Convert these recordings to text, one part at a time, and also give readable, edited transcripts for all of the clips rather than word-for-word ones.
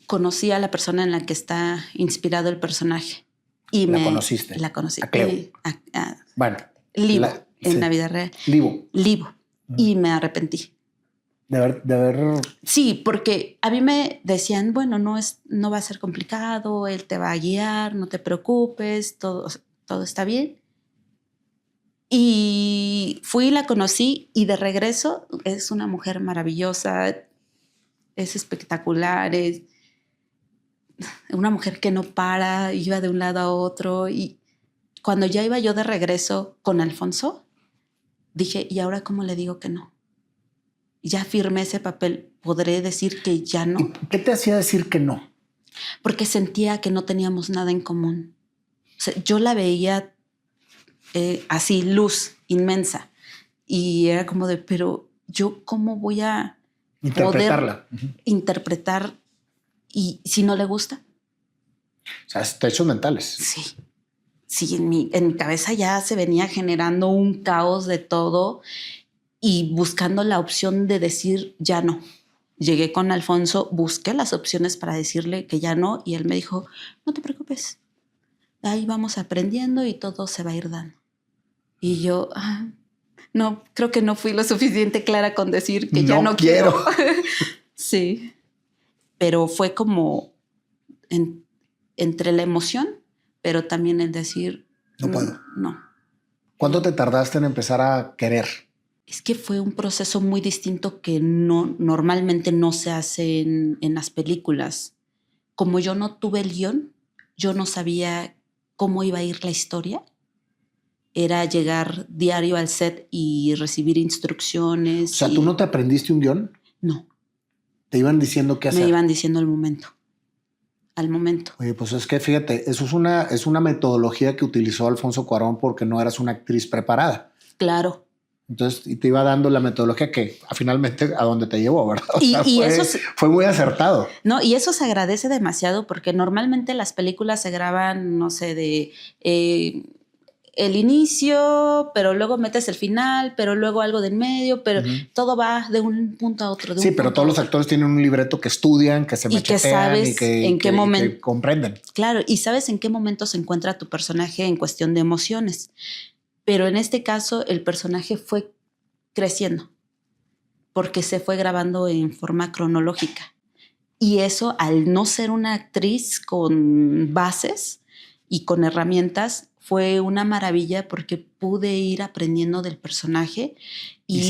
conocí a la persona en la que está inspirado el personaje. Y ¿La conociste? La conocí. A Cleo. Bueno. Libo, en la vida real. Libo. Y me arrepentí. De haber... Sí, porque a mí me decían, bueno, no va a ser complicado, él te va a guiar, no te preocupes, todo está bien. Y fui, la conocí y de regreso es una mujer maravillosa, es espectacular, es una mujer que no para, iba de un lado a otro. Y cuando ya iba yo de regreso con Alfonso, dije, ¿y ahora cómo le digo que no? Ya firmé ese papel, ¿podré decir que ya no? ¿Y qué te hacía decir que no? Porque sentía que no teníamos nada en común. O sea, yo la veía así, luz inmensa. Y era como de, pero yo cómo voy a interpretarla, poder interpretar y si no le gusta. O sea, hechos mentales. Sí, en mi cabeza ya se venía generando un caos de todo y buscando la opción de decir ya no. Llegué con Alfonso, busqué las opciones para decirle que ya no y él me dijo, no te preocupes, ahí vamos aprendiendo y todo se va a ir dando. Y yo, no, creo que no fui lo suficiente clara con decir que ya no quiero. Sí, pero fue como entre la emoción, pero también el decir, no puedo. No. ¿Cuánto te tardaste en empezar a querer? Es que fue un proceso muy distinto que normalmente no se hace en las películas. Como yo no tuve el guión, yo no sabía cómo iba a ir la historia. Era llegar diario al set y recibir instrucciones. O sea, ¿tú no te aprendiste un guión? No. ¿Te iban diciendo qué hacer? Me iban diciendo al momento. Oye, pues es que fíjate, eso es una metodología que utilizó Alfonso Cuarón porque no eras una actriz preparada. Claro. Entonces, y te iba dando la metodología que finalmente a donde te llevó, ¿verdad? O sea, eso fue muy acertado. No, y eso se agradece demasiado porque normalmente las películas se graban, no sé, de el inicio, pero luego metes el final, pero luego algo del medio, pero todo va de un punto a otro. Sí, pero todos los actores tienen un libreto que estudian, que se machetean y que sabes en qué momento que comprenden. Claro, y sabes en qué momento se encuentra tu personaje en cuestión de emociones. Pero en este caso el personaje fue creciendo porque se fue grabando en forma cronológica. Y eso, al no ser una actriz con bases y con herramientas, fue una maravilla porque pude ir aprendiendo del personaje y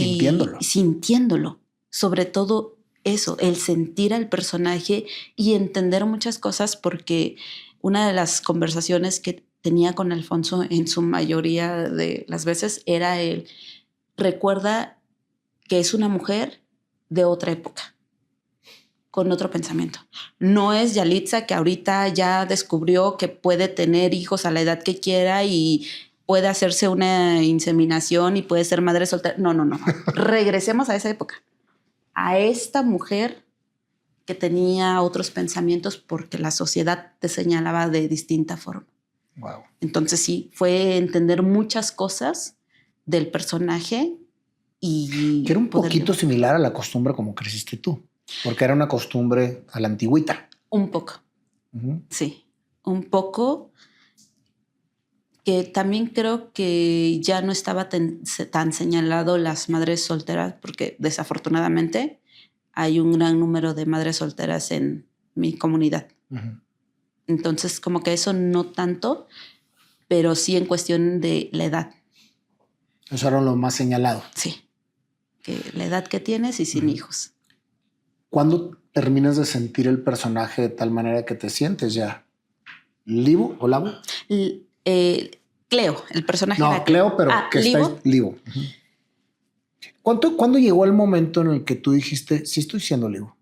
sintiéndolo. Sobre todo eso, el sentir al personaje y entender muchas cosas, porque una de las conversaciones que tenía con Alfonso en su mayoría de las veces era el recuerda que es una mujer de otra época, con otro pensamiento. No es Yalitza que ahorita ya descubrió que puede tener hijos a la edad que quiera y puede hacerse una inseminación y puede ser madre soltera. No. Regresemos a esa época. A esta mujer que tenía otros pensamientos porque la sociedad te señalaba de distinta forma. Wow. Entonces sí, fue entender muchas cosas del personaje y... Que era un poquito similar a la costumbre como creciste tú, porque era una costumbre a la antigüita. Un poco. Sí, un poco, que también creo que ya no estaba tan señalado las madres solteras, porque desafortunadamente hay un gran número de madres solteras en mi comunidad. Entonces, como que eso no tanto, pero sí en cuestión de la edad. Eso era lo más señalado. Sí, que la edad que tienes y sin hijos. ¿Cuándo terminas de sentir el personaje de tal manera que te sientes ya? ¿Libo o Labo? Cleo, el personaje. No, Cleo, pero que ¿Libo? está Libo. ¿Cuándo llegó el momento en el que tú dijiste, sí estoy siendo Libo?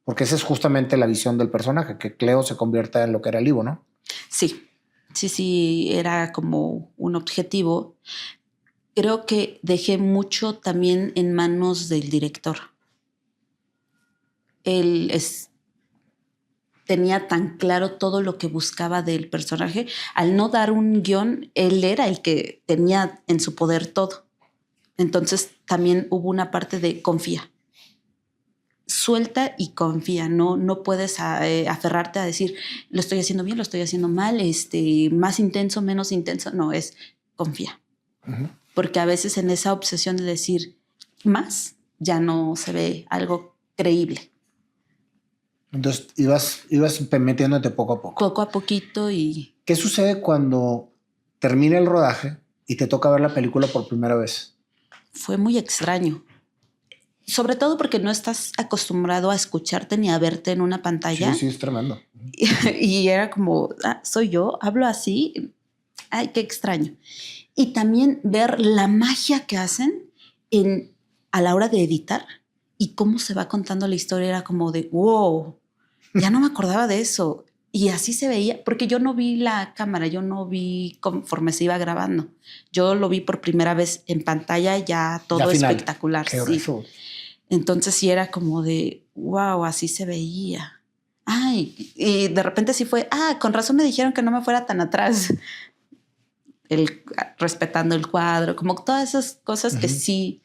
Porque esa es justamente la visión del personaje, que Cleo se convierta en lo que era Libo, ¿no? Sí, era como un objetivo. Creo que dejé mucho también en manos del director. Él tenía tan claro todo lo que buscaba del personaje. Al no dar un guión, él era el que tenía en su poder todo. Entonces también hubo una parte de confía. suelta y confía. No puedes aferrarte a decir, lo estoy haciendo bien, lo estoy haciendo mal, más intenso, menos intenso. No, es confía. Ujú. Porque a veces en esa obsesión de decir más, ya no se ve algo creíble. Entonces ibas metiéndote poco a poco. Poco a poquito y... ¿Qué sucede cuando termina el rodaje y te toca ver la película por primera vez? Fue muy extraño. Sobre todo porque no estás acostumbrado a escucharte ni a verte en una pantalla. Sí, es tremendo. Y era como, soy yo, hablo así. Ay, qué extraño. Y también ver la magia que hacen a la hora de editar y cómo se va contando la historia. Era como de, wow, ya no me acordaba de eso. Y así se veía, porque yo no vi la cámara, yo no vi conforme se iba grabando. Yo lo vi por primera vez en pantalla, ya todo espectacular. Qué sí. Entonces sí era como de, wow, así se veía. Ay, y de repente sí fue, con razón me dijeron que no me fuera tan atrás. Respetando el cuadro, como todas esas cosas que sí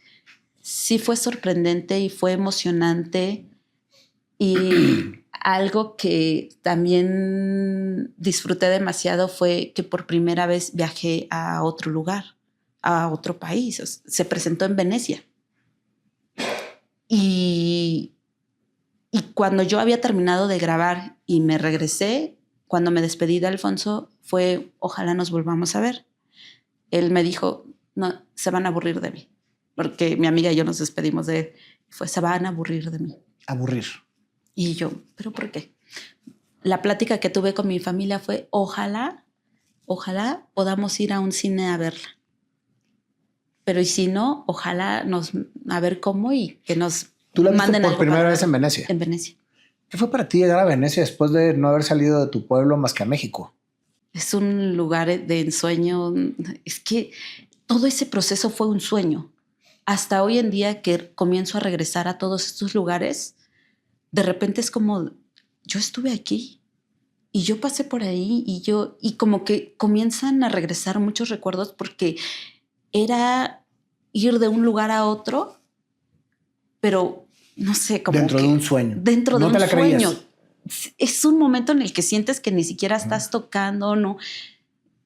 fue sorprendente y fue emocionante. Y algo que también disfruté demasiado fue que por primera vez viajé a otro lugar, a otro país. O sea, se presentó en Venecia. Y cuando yo había terminado de grabar y me regresé, cuando me despedí de Alfonso, fue, ojalá nos volvamos a ver. Él me dijo, no, se van a aburrir de mí. Porque mi amiga y yo nos despedimos de él. Se van a aburrir de mí. Aburrir. Y yo, ¿pero por qué? La plática que tuve con mi familia fue, ojalá podamos ir a un cine a verla. Pero y si no, ojalá a ver cómo y que nos ¿Tú la viste manden por algo primera vez en Venecia? En Venecia. ¿Qué fue para ti llegar a Venecia después de no haber salido de tu pueblo más que a México? Es un lugar de ensueño. Es que todo ese proceso fue un sueño. Hasta hoy en día que comienzo a regresar a todos estos lugares, de repente es como, yo estuve aquí y yo pasé por ahí y como que comienzan a regresar muchos recuerdos porque era ir de un lugar a otro, pero no sé, como dentro que de un sueño. Dentro de un sueño. Creías. Es un momento en el que sientes que ni siquiera estás tocando, ¿no?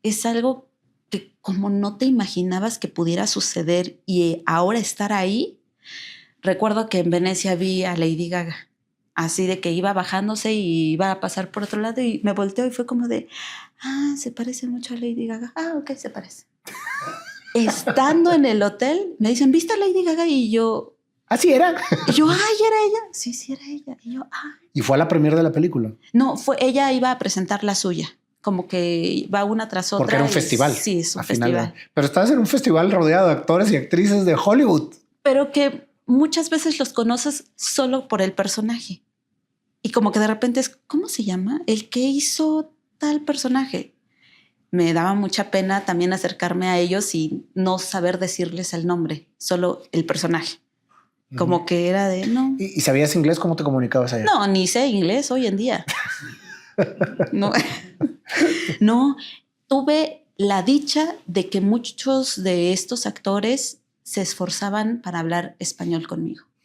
Es algo que como no te imaginabas que pudiera suceder y ahora estar ahí. Recuerdo que en Venecia vi a Lady Gaga, así de que iba bajándose y iba a pasar por otro lado y me volteó y fue como de, se parece mucho a Lady Gaga. Ok, se parece. Estando en el hotel, me dicen, ¿viste a Lady Gaga? Y yo... ¿Así era? Y yo, era ella. Sí, era ella. Y yo, ¿Y fue a la premier de la película? No, ella iba a presentar la suya. Como que va una tras otra. Porque era un festival. Sí, es un festival. Pero estabas en un festival rodeado de actores y actrices de Hollywood. Pero que muchas veces los conoces solo por el personaje. Y como que de repente es, ¿cómo se llama? El que hizo tal personaje. Me daba mucha pena también acercarme a ellos y no saber decirles el nombre, solo el personaje. Como que era de, no. ¿Y sabías inglés? ¿Cómo te comunicabas allá? No, ni sé inglés hoy en día. No, tuve la dicha de que muchos de estos actores se esforzaban para hablar español conmigo.